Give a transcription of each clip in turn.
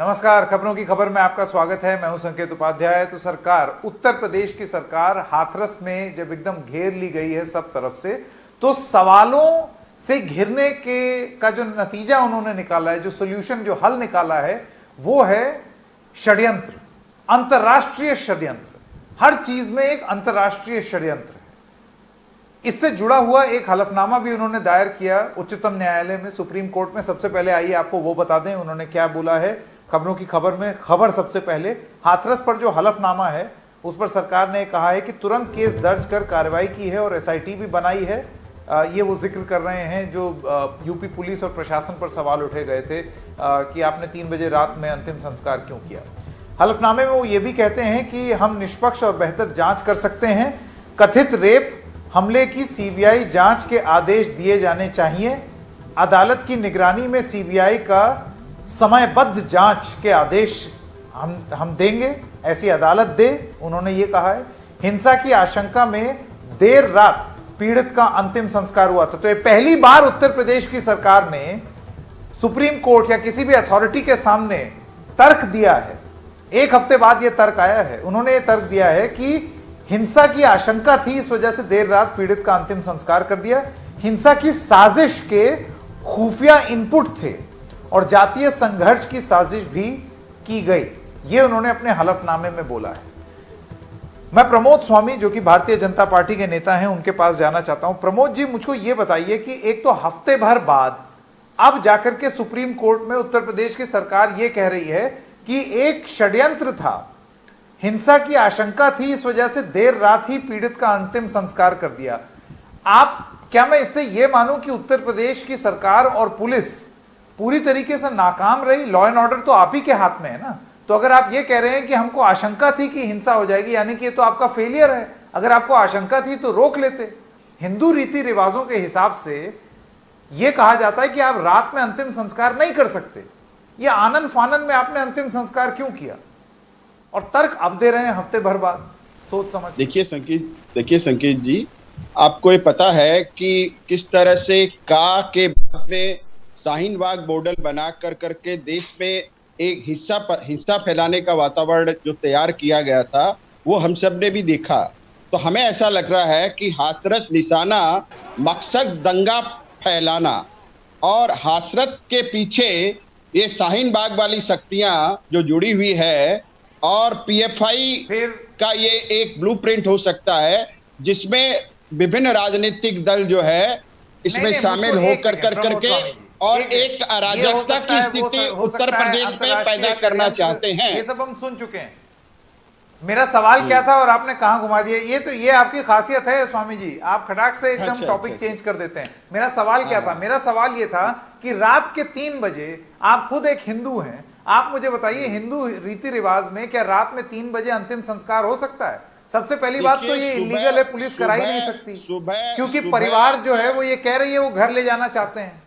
नमस्कार, खबरों की खबर में आपका स्वागत है। मैं हूं संकेत उपाध्याय। तो सरकार, उत्तर प्रदेश की सरकार हाथरस में जब एकदम घेर ली गई है सब तरफ से, तो सवालों से घिरने के का जो नतीजा उन्होंने निकाला है, जो सोल्यूशन, जो हल निकाला है, वो है षड्यंत्र, अंतरराष्ट्रीय षड्यंत्र। हर चीज में एक अंतरराष्ट्रीय षड्यंत्र है। इससे जुड़ा हुआ एक हलफनामा भी उन्होंने दायर किया उच्चतम न्यायालय में, सुप्रीम कोर्ट में। सबसे पहले आइए आपको वो बता दें उन्होंने क्या बोला है खबरों की खबर में। खबर सबसे पहले, हाथरस पर जो हलफनामा है उस पर सरकार ने कहा है कि तुरंत केस दर्ज कर कार्रवाई की है और एसआईटी भी बनाई है। ये वो जिक्र कर रहे हैं जो यूपी पुलिस और प्रशासन पर सवाल उठे गए थे कि आपने 3 बजे रात में अंतिम संस्कार क्यों किया। हलफनामे में वो ये भी कहते हैं कि हम निष्पक्ष और बेहतर जांच कर सकते हैं। कथित रेप हमले की सीबीआई जांच के आदेश दिए जाने चाहिए। अदालत की निगरानी में सीबीआई का समयबद्ध जांच के आदेश हम देंगे, ऐसी अदालत दे, उन्होंने ये कहा है। हिंसा की आशंका में देर रात पीड़ित का अंतिम संस्कार हुआ था। तो ये पहली बार उत्तर प्रदेश की सरकार ने सुप्रीम कोर्ट या किसी भी अथॉरिटी के सामने तर्क दिया है। एक हफ्ते बाद यह तर्क आया है। उन्होंने ये तर्क दिया है कि हिंसा की आशंका थी, इस वजह से देर रात पीड़ित का अंतिम संस्कार कर दिया। हिंसा की साजिश के खुफिया इनपुट थे और जातीय संघर्ष की साजिश भी की गई, ये उन्होंने अपने हलफनामे में बोला है। मैं प्रमोद स्वामी, जो कि भारतीय जनता पार्टी के नेता हैं, उनके पास जाना चाहता हूं। प्रमोद जी, मुझको यह बताइए कि एक तो हफ्ते भर बाद अब जाकर के सुप्रीम कोर्ट में उत्तर प्रदेश की सरकार यह कह रही है कि एक षड्यंत्र था, हिंसा की आशंका थी, इस वजह से देर रात ही पीड़ित का अंतिम संस्कार कर दिया। क्या मैं इससे यह मानूं कि उत्तर प्रदेश की सरकार और पुलिस पूरी तरीके से नाकाम रही? लॉ एंड ऑर्डर तो आप ही के हाथ में है ना। तो अगर आप ये कह रहे हैं कि हमको आशंका थी कि हिंसा हो जाएगी, यानी कि ये तो आपका फेलियर है। अगर आपको आशंका थी तो रोक लेते। हिंदू रीति रिवाजों के हिसाब से यह कहा जाता है कि आप रात में अंतिम संस्कार नहीं कर सकते। ये आनन फानन में आपने अंतिम संस्कार क्यों किया? और तर्क अब दे रहे हैं हफ्ते भर बाद, सोच समझ। देखिए संकेत जी, आपको ये पता है कि किस तरह से का के बाद में शाहीन बाग मॉडल बना करके देश में एक हिस्सा फैलाने का वातावरण जो तैयार किया गया था, वो हम सब ने भी देखा। तो हमें ऐसा लग रहा है कि हाथरस निशाना, मकसद दंगा फैलाना, और हाथरस के पीछे ये शाहीन बाग वाली शक्तियां जो जुड़ी हुई है, और पीएफआई का ये एक ब्लूप्रिंट हो सकता है जिसमें विभिन्न राजनीतिक दल जो है इसमें शामिल हो करके और एक अराजकता की स्थिति उत्तर प्रदेश में पैदा करना चाहते हैं। ये सब हम सुन चुके हैं। मेरा सवाल क्या था और आपने कहां घुमा दिया? ये आपकी खासियत है स्वामी जी, आप खटाक से एकदम टॉपिक चेंज कर देते हैं। मेरा सवाल क्या था? मेरा सवाल ये था कि रात के 3 बजे, आप खुद एक हिंदू हैं, आप मुझे बताइए हिंदू रीति रिवाज में क्या रात में 3 बजे अंतिम संस्कार हो सकता है? सबसे पहली बात तो ये इलीगल है, पुलिस करा ही नहीं सकती, क्योंकि परिवार जो है वो ये कह रही है वो घर ले जाना चाहते हैं।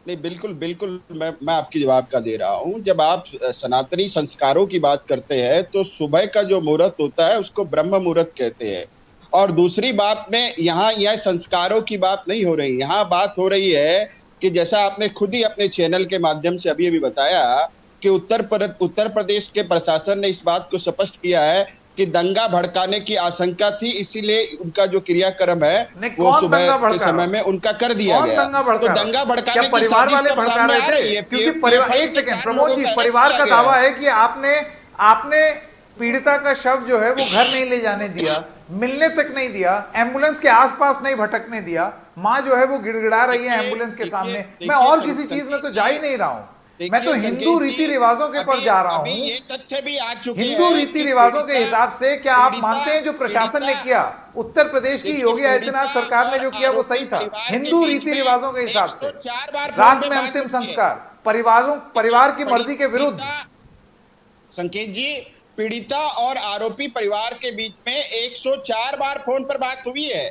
नहीं, बिल्कुल मैं आपकी जवाब का दे रहा हूं। जब आप सनातनी संस्कारों की बात करते हैं तो सुबह का जो मुहूर्त होता है उसको ब्रह्म मुहूर्त कहते हैं। और दूसरी बात में यहाँ यह संस्कारों की बात नहीं हो रही, यहाँ बात हो रही है कि जैसा आपने खुद ही अपने चैनल के माध्यम से अभी बताया कि उत्तर प्रदेश के प्रशासन ने इस बात को स्पष्ट किया है कि दंगा भड़काने की आशंका थी, इसीलिए उनका जो क्रियाक्रम है वो सुबह के समय में उनका कर दिया गया। तो दंगा भड़काने की परिवार वाले भड़का रहे थे, क्योंकि परिवार, एक सेकंड प्रमोद जी, परिवार का दावा है कि आपने पीड़िता का शव जो है वो घर नहीं ले जाने दिया, मिलने तक नहीं दिया, एम्बुलेंस के आसपास नहीं भटकने दिया। माँ जो है वो गिड़गिड़ा रही है एम्बुलेंस के सामने। मैं और किसी चीज में तो जा ही नहीं रहा हूं, मैं तो हिंदू रीति रिवाजों के पर जा रहा हूं। ये तथ्य भी आ चुके हैं। हिंदू रीति रिवाजों के हिसाब से क्या आप मानते हैं जो प्रशासन ने किया, उत्तर प्रदेश की योगी आदित्यनाथ सरकार ने जो किया वो सही था? हिंदू रीति रिवाजों के हिसाब से रात में अंतिम संस्कार परिवार की मर्जी के विरुद्ध। संकेत जी, पीड़िता और आरोपी परिवार के बीच में 104 बार फोन पर बात हुई है,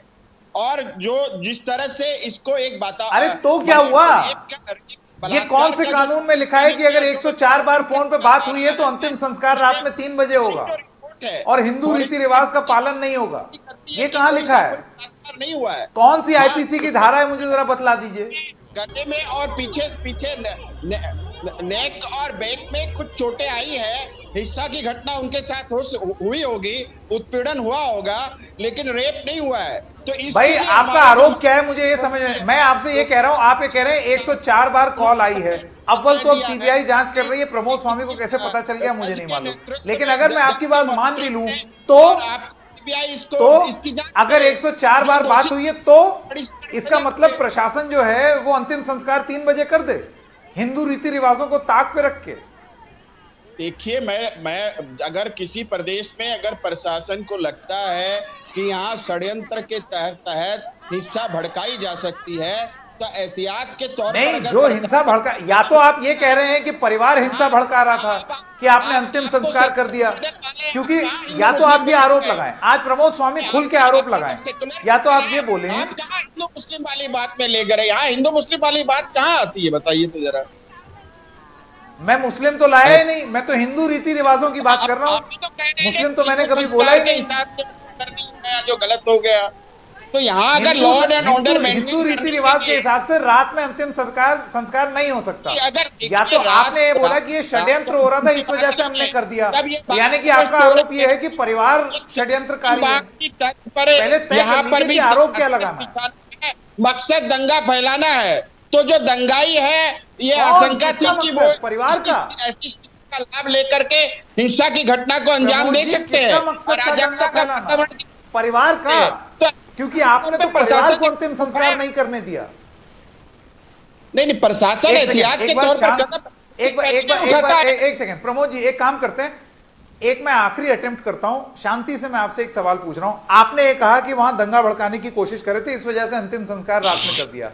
और जिस तरह से इसको एक बात, अरे तो क्या हुआ? ये कौन से कानून में लिखा है कि अगर 104 बार फोन पे बात हुई है तो अंतिम संस्कार रात में 3 बजे होगा और हिंदू रीति रिवाज का पालन नहीं होगा? ये कहां लिखा है? नहीं हुआ है। कौन सी आईपीसी की धारा है, मुझे जरा बतला दीजिए। गले में और पीछे नेक और बैक में कुछ चोटें आई है, हिस्सा की घटना उनके साथ हुई होगी, उत्पीड़न हुआ होगा, लेकिन रेप नहीं हुआ है। तो इस भाई आपका आरोप क्या है मुझे ये समझ में, मैं आपसे ये कह रहा हूं, आप ये कह रहे हैं 104 बार कॉल आई है, अव्वल तो अब सीबीआई जांच कर रही है, प्रमोद स्वामी को कैसे पता चल गया मुझे नहीं मालूम, लेकिन अगर मैं आपकी बात मान भी लूं तो अगर 104 बार बात हुई है तो इसका मतलब प्रशासन जो है वो अंतिम संस्कार 3 बजे कर दे, हिंदू रीति रिवाजों को ताक पे रख के। देखिए, मैं अगर किसी प्रदेश में अगर प्रशासन को लगता है कि यहाँ षड्यंत्र के तहत हिंसा भड़काई जा सकती है तो एहतियात के तौर पर नहीं, जो हिंसा भड़का, या तो आप ये कह रहे हैं कि परिवार हिंसा भड़का रहा था कि आपने अंतिम संस्कार कर दिया, क्योंकि या तो आप ये आरोप लगाएं, आज प्रमोद स्वामी खुल के आरोप लगाएं, या तो आप ये बोलें। हिंदू मुस्लिम वाली बात में ले गए, यहाँ हिंदू मुस्लिम वाली बात कहाँ आती है बताइए तो जरा। मैं मुस्लिम तो लाया ही नहीं, मैं तो हिंदू रीति रिवाजों की बात कर रहा हूँ, मुस्लिम तो मैंने कभी बोला ही नहीं। जो गलत हो गया तो यहाँ अगर लॉ एंड ऑर्डर हिंदू रीति रिवाज के हिसाब से रात में अंतिम संस्कार नहीं हो सकता, या तो आपने ये बोला कि ये षड्यंत्र हो रहा था इस वजह से हमने कर दिया, यानी कि आपका आरोप ये है कि परिवार षड्यंत्रकारी है। पहले तय कर लीजिए कि आरोप क्या लगाना, मकसद दंगा फैलाना है, तो जो दंगाई है ये आशंका थी कि वो परिवार का लाभ लेकर के हिंसा की घटना को अंजाम दे सकते हैं, परिवार का, क्योंकि आपने तो परिवार को अंतिम संस्कार नहीं करने दिया। नहीं, प्रशासन एहतियात के तौर पर एक सेकंड प्रमोद जी, एक काम करते हैं, एक मैं आखिरी अटेम्प्ट करता हूं, शांति से मैं आपसे एक सवाल पूछ रहा हूं। आपने ये कहा कि वहां दंगा भड़काने की कोशिश कर रहे थे, इस वजह से अंतिम संस्कार रात में कर दिया,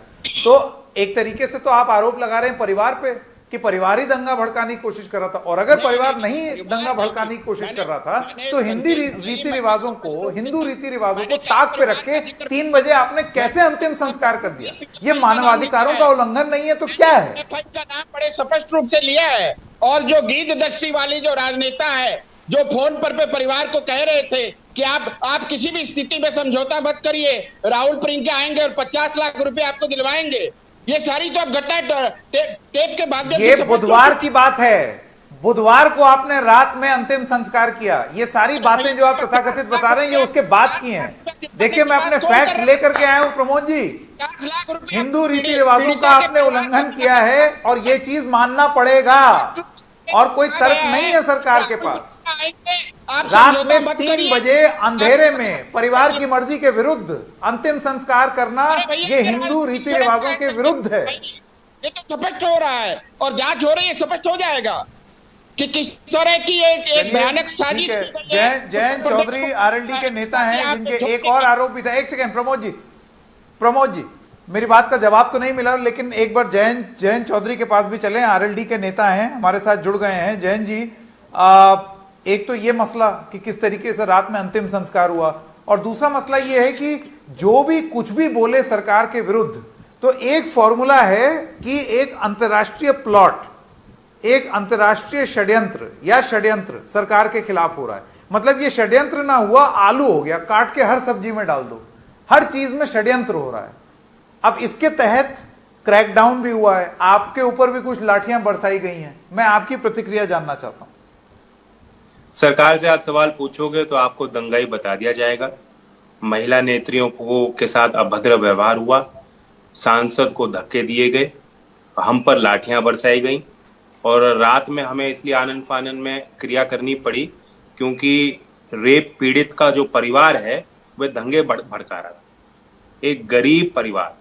तो एक तरीके से तो आप आरोप लगा रहे हैं परिवार पे कि परिवार ही दंगा भड़काने की कोशिश कर रहा था, और अगर परिवार नहीं दंगा भड़काने की कोशिश कर रहा था तो हिंदू रीति रिवाजों को ताक पे रख के 3 बजे आपने कैसे अंतिम संस्कार कर दिया? ये मानवाधिकारों का उल्लंघन नहीं है तो क्या है? का नाम बड़े स्पष्ट रूप से लिया है, और जो गीत दृष्टि वाली जो राजनेता है जो फोन पर पे परिवार को कह रहे थे कि आप किसी भी स्थिति में समझौता मत करिए, राहुल प्रियंका आएंगे और 50 लाख रुपए आपको दिलवाएंगे, ये सारी तो अब घटना टेप के माध्यम से। ये बुधवार की बात है, बुधवार को आपने रात में अंतिम संस्कार किया, ये सारी बातें जो आप तथाकथित बता रहे हैं ये उसके बाद की हैं। देखिए, मैं अपने फैक्ट्स लेकर के आया हूं प्रमोद जी, हिंदू रीति रिवाजों का आपने उल्लंघन किया है और ये चीज मानना पड़ेगा, और कोई तर्क नहीं है सरकार के पास। रात में 3 बजे अंधेरे में परिवार की मर्जी के विरुद्ध अंतिम संस्कार करना ये हिंदू रीति रिवाजों के विरुद्ध है। ये तो स्पष्ट हो रहा है और जांच हो रही है, स्पष्ट हो जाएगा कि किस तरह की एक भयानक साजिश। जयंत चौधरी आरएलडी के नेता हैं जिनके एक और आरोप भी था। एक सेकंड प्रमोद जी, मेरी बात का जवाब तो नहीं मिला, लेकिन एक बार जयंत चौधरी के पास भी चले, आरएलडी के नेता हैं, हमारे साथ जुड़ गए हैं। जयंत जी, एक तो ये मसला कि किस तरीके से रात में अंतिम संस्कार हुआ, और दूसरा मसला ये है कि जो भी कुछ भी बोले सरकार के विरुद्ध, तो एक फॉर्मूला है कि एक अंतर्राष्ट्रीय प्लॉट, एक अंतर्राष्ट्रीय षड्यंत्र या षड्यंत्र सरकार के खिलाफ हो रहा है। मतलब ये षड्यंत्र ना हुआ, आलू हो गया, काट के हर सब्जी में डाल दो, हर चीज में षड्यंत्र हो रहा है। अब इसके तहत क्रैकडाउन भी हुआ है, आपके ऊपर भी कुछ लाठियां बरसाई गई हैं। मैं आपकी प्रतिक्रिया जानना चाहता हूं। सरकार से आज सवाल पूछोगे तो आपको दंगाई बता दिया जाएगा। महिला नेत्रियों को के साथ अभद्र व्यवहार हुआ, सांसद को धक्के दिए गए, हम पर लाठियां बरसाई गई, और रात में हमें इसलिए आनन फानन में क्रिया करनी पड़ी क्योंकि रेप पीड़ित का जो परिवार है वह दंगे भड़का रहा था। एक गरीब परिवार,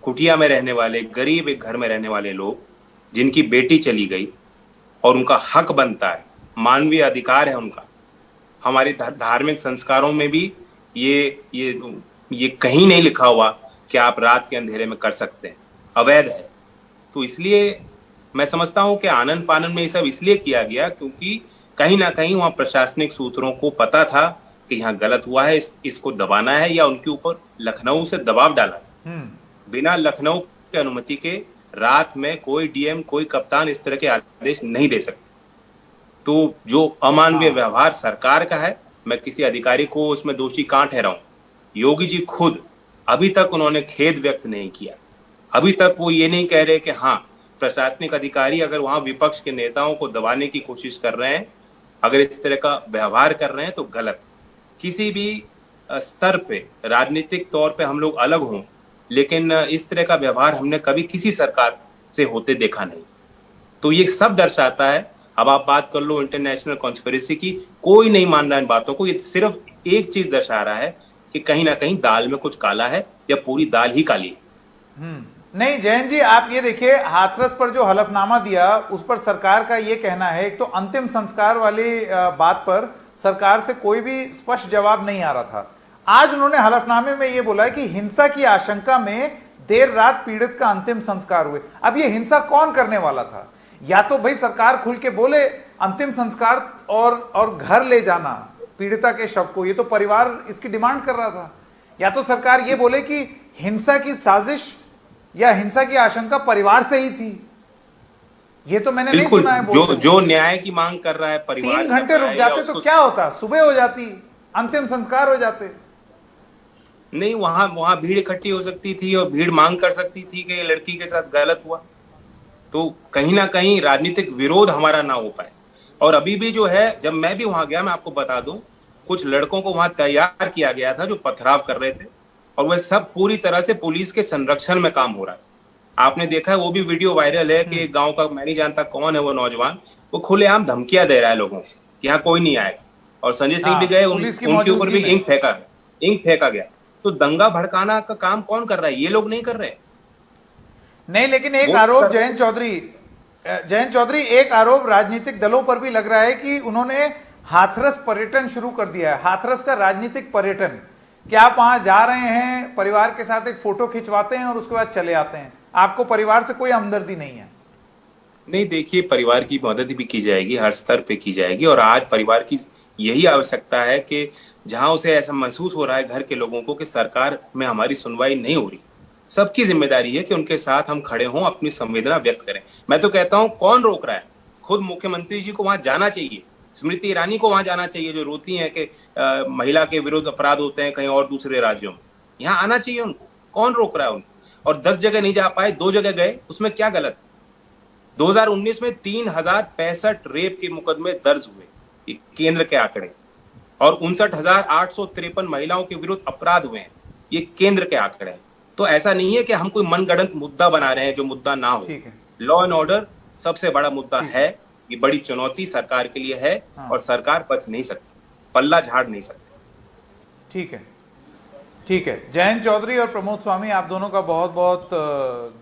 कुटिया में रहने वाले गरीब एक घर में रहने वाले लोग जिनकी बेटी चली गई, और उनका हक बनता है, मानवीय अधिकार है उनका। हमारे धार्मिक संस्कारों में भी ये कहीं नहीं लिखा हुआ कि आप रात के अंधेरे में कर सकते हैं, अवैध है। तो इसलिए मैं समझता हूं कि आनन फानन में ये सब इसलिए किया गया क्योंकि कहीं ना कहीं वहां प्रशासनिक सूत्रों को पता था कि यहाँ गलत हुआ है, इसको दबाना है, या उनके ऊपर लखनऊ से दबाव डाला। बिना लखनऊ की अनुमति के रात में कोई डीएम, कोई कप्तान इस तरह के आदेश नहीं दे सकते। तो जो अमानवीय व्यवहार सरकार का है, मैं किसी अधिकारी को उसमें दोषी कहां ठहराऊं। योगी जी खुद अभी तक उन्होंने खेद व्यक्त नहीं किया, अभी तक वो ये नहीं कह रहे कि हाँ प्रशासनिक अधिकारी अगर वहां विपक्ष के नेताओं को दबाने की कोशिश कर रहे हैं, अगर इस तरह का व्यवहार कर रहे हैं तो गलत। किसी भी स्तर पे राजनीतिक तौर पे हम लोग अलग हों, लेकिन इस तरह का व्यवहार हमने कभी किसी सरकार से होते देखा नहीं। तो ये सब दर्शाता है, अब आप बात कर लो इंटरनेशनल कॉन्स्पिरेसी की, कोई नहीं मान रहा इन बातों को। ये सिर्फ एक चीज दर्शा रहा है कि कहीं ना कहीं दाल में कुछ काला है या पूरी दाल ही काली है। नहीं जयंत जी, आप ये देखिए, हाथरस पर जो हलफनामा दिया उस पर सरकार का ये कहना है, एक तो अंतिम संस्कार वाली बात पर सरकार से कोई भी स्पष्ट जवाब नहीं आ रहा था। आज उन्होंने हलफनामे में ये बोला है कि हिंसा की आशंका में देर रात पीड़ित का अंतिम संस्कार हुए। अब ये हिंसा कौन करने वाला था? या तो भाई सरकार खुल के बोले अंतिम संस्कार और घर ले जाना पीड़िता के शव को, ये तो परिवार इसकी डिमांड कर रहा था। या तो सरकार ये बोले कि हिंसा की साजिश या हिंसा की आशंका परिवार से ही थी। ये तो मैंने नहीं सुना है। जो न्याय की मांग कर रहा है परिवार, 3 घंटे रुक जाते तो क्या होता? सुबह हो जाती, अंतिम संस्कार हो जाते। नहीं, वहां भीड़ इकट्ठी हो सकती थी और भीड़ मांग कर सकती थी कि लड़की के साथ गलत हुआ, तो कहीं ना कहीं राजनीतिक विरोध हमारा ना हो पाए। और अभी भी जो है, जब मैं भी वहां गया, मैं आपको बता दूं, कुछ लड़कों को वहां तैयार किया गया था जो पथराव कर रहे थे, और वह सब पूरी तरह से पुलिस के संरक्षण में काम हो रहा है। आपने देखा है, वो भी वीडियो वायरल है कि गांव का, मैं नहीं जानता कौन है वो नौजवान, वो खुलेआम धमकियां दे रहा है लोगों को कि यहाँ कोई नहीं आएगा। और संजय सिंह भी गए, उनके ऊपर भी इंक फेंका गया। तो दंगा भड़काना का काम कौन कर रहा है? ये लोग नहीं कर रहे। नहीं, लेकिन एक आरोप जयंत चौधरी, एक आरोप राजनीतिक दलों पर भी लग रहा है कि उन्होंने हाथरस पर्यटन शुरू कर दिया है। हाथरस का राजनीतिक पर्यटन, कि आप वहां जा रहे हैं, परिवार के साथ एक फोटो खिंचवाते हैं और उसके बाद चले आते हैं, आपको परिवार से कोई हमदर्दी नहीं है? नहीं, देखिए, परिवार की मदद भी की जाएगी, हर स्तर पे की जाएगी। और आज परिवार की यही आवश्यकता है कि जहां उसे ऐसा महसूस हो रहा है घर के लोगों को कि सरकार में हमारी सुनवाई नहीं हो रही, सबकी जिम्मेदारी है कि उनके साथ हम खड़े हों, अपनी संवेदना व्यक्त करें। मैं तो कहता हूं, कौन रोक रहा है? खुद मुख्यमंत्री जी को वहां जाना चाहिए, स्मृति ईरानी को वहां जाना चाहिए, जो रोती हैं कि महिला के विरुद्ध अपराध होते हैं कहीं और दूसरे राज्यों में। यहाँ आना चाहिए उनको। कौन रोक रहा है उनको? और 10 जगह नहीं जा पाए, 2 जगह गए, उसमें क्या गलत है? 2019 में 3065 रेप के मुकदमे दर्ज हुए, केंद्र के आंकड़े, और 59,853 महिलाओं के विरुद्ध अपराध हुए हैं, ये केंद्र के आंकड़े हैं। तो ऐसा नहीं है कि हम कोई मनगढ़ंत मुद्दा बना रहे हैं जो मुद्दा ना हो। लॉ एंड ऑर्डर सबसे बड़ा मुद्दा है, ये बड़ी चुनौती सरकार के लिए है, और सरकार बच नहीं सकती, पल्ला झाड़ नहीं सकती। ठीक है। जयंत चौधरी और प्रमोद स्वामी, आप दोनों का बहुत बहुत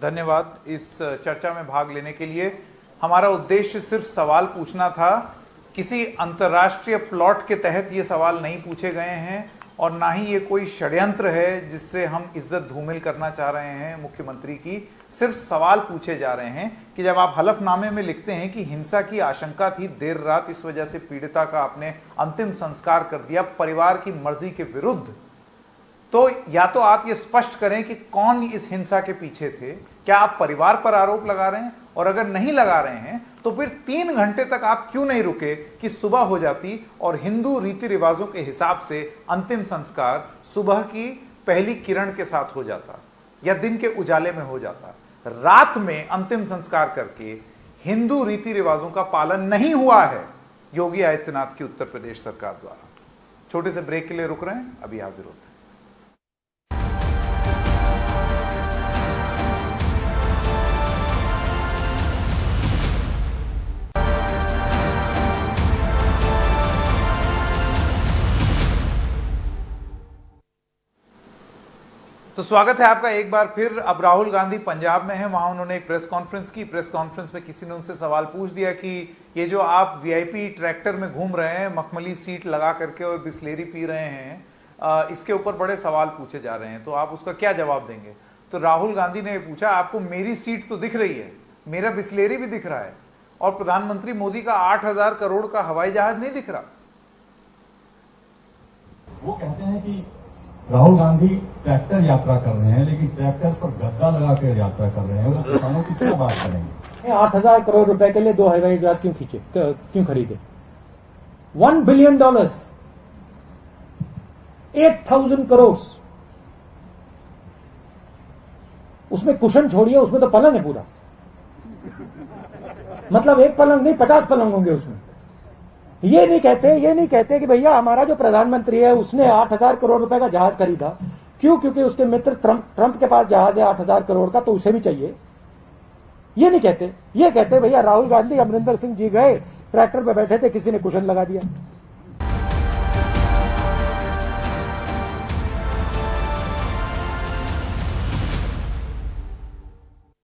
धन्यवाद इस चर्चा में भाग लेने के लिए। हमारा उद्देश्य सिर्फ सवाल पूछना था, किसी अंतर्राष्ट्रीय प्लॉट के तहत ये सवाल नहीं पूछे गए हैं, और ना ही ये कोई षड्यंत्र है जिससे हम इज्जत धूमिल करना चाह रहे हैं मुख्यमंत्री की। सिर्फ सवाल पूछे जा रहे हैं कि जब आप हलफनामे में लिखते हैं कि हिंसा की आशंका थी, देर रात इस वजह से पीड़िता का आपने अंतिम संस्कार कर दिया परिवार की मर्जी के विरुद्ध, तो या तो आप ये स्पष्ट करें कि कौन इस हिंसा के पीछे थे। क्या आप परिवार पर आरोप लगा रहे हैं? और अगर नहीं लगा रहे हैं तो फिर 3 घंटे तक आप क्यों नहीं रुके कि सुबह हो जाती और हिंदू रीति रिवाजों के हिसाब से अंतिम संस्कार सुबह की पहली किरण के साथ हो जाता या दिन के उजाले में हो जाता? रात में अंतिम संस्कार करके हिंदू रीति रिवाजों का पालन नहीं हुआ है योगी आदित्यनाथ की उत्तर प्रदेश सरकार द्वारा। छोटे से ब्रेक के लिए रुक रहे हैं, अभी हाजिर होते हैं। तो स्वागत है आपका एक बार फिर। अब राहुल गांधी पंजाब में है, वहां उन्होंने एक प्रेस कॉन्फ्रेंस की। प्रेस कॉन्फ्रेंस में किसी ने उनसे सवाल पूछ दिया कि ये जो आप वीआईपी ट्रैक्टर में घूम रहे हैं, मखमली सीट लगा करके और बिस्लेरी पी रहे हैं, इसके ऊपर बड़े सवाल पूछे जा रहे हैं, तो आप उसका क्या जवाब देंगे? तो राहुल गांधी ने पूछा, आपको मेरी सीट तो दिख रही है, मेरा बिस्लेरी भी दिख रहा है, और प्रधानमंत्री मोदी का 8,000 करोड़ का हवाई जहाज नहीं दिख रहा। वो कहते हैं कि राहुल गांधी ट्रैक्टर यात्रा कर रहे हैं, लेकिन ट्रैक्टर पर गद्दा लगा कर यात्रा कर रहे हैं, वो किसानों की क्या बात करेंगे? 8,000 करोड़ रुपए के लिए 2 हवाई जहाज क्यों खरीदे? $1 बिलियन, 8,000 करोड़, उसमें कुशन छोड़िए, उसमें तो पलंग है पूरा। मतलब एक पलंग नहीं 50 पलंग होंगे उसमें। ये नहीं कहते कि भैया हमारा जो प्रधानमंत्री है उसने 8,000 करोड़ रुपए का जहाज खरीदा। क्यों? क्योंकि उसके मित्र ट्रंप के पास जहाज है 8,000 करोड़ का, तो उसे भी चाहिए। ये नहीं कहते, ये कहते भैया राहुल गांधी अमरिंदर सिंह जी गए, ट्रैक्टर पे बैठे थे, किसी ने कुशन लगा दिया।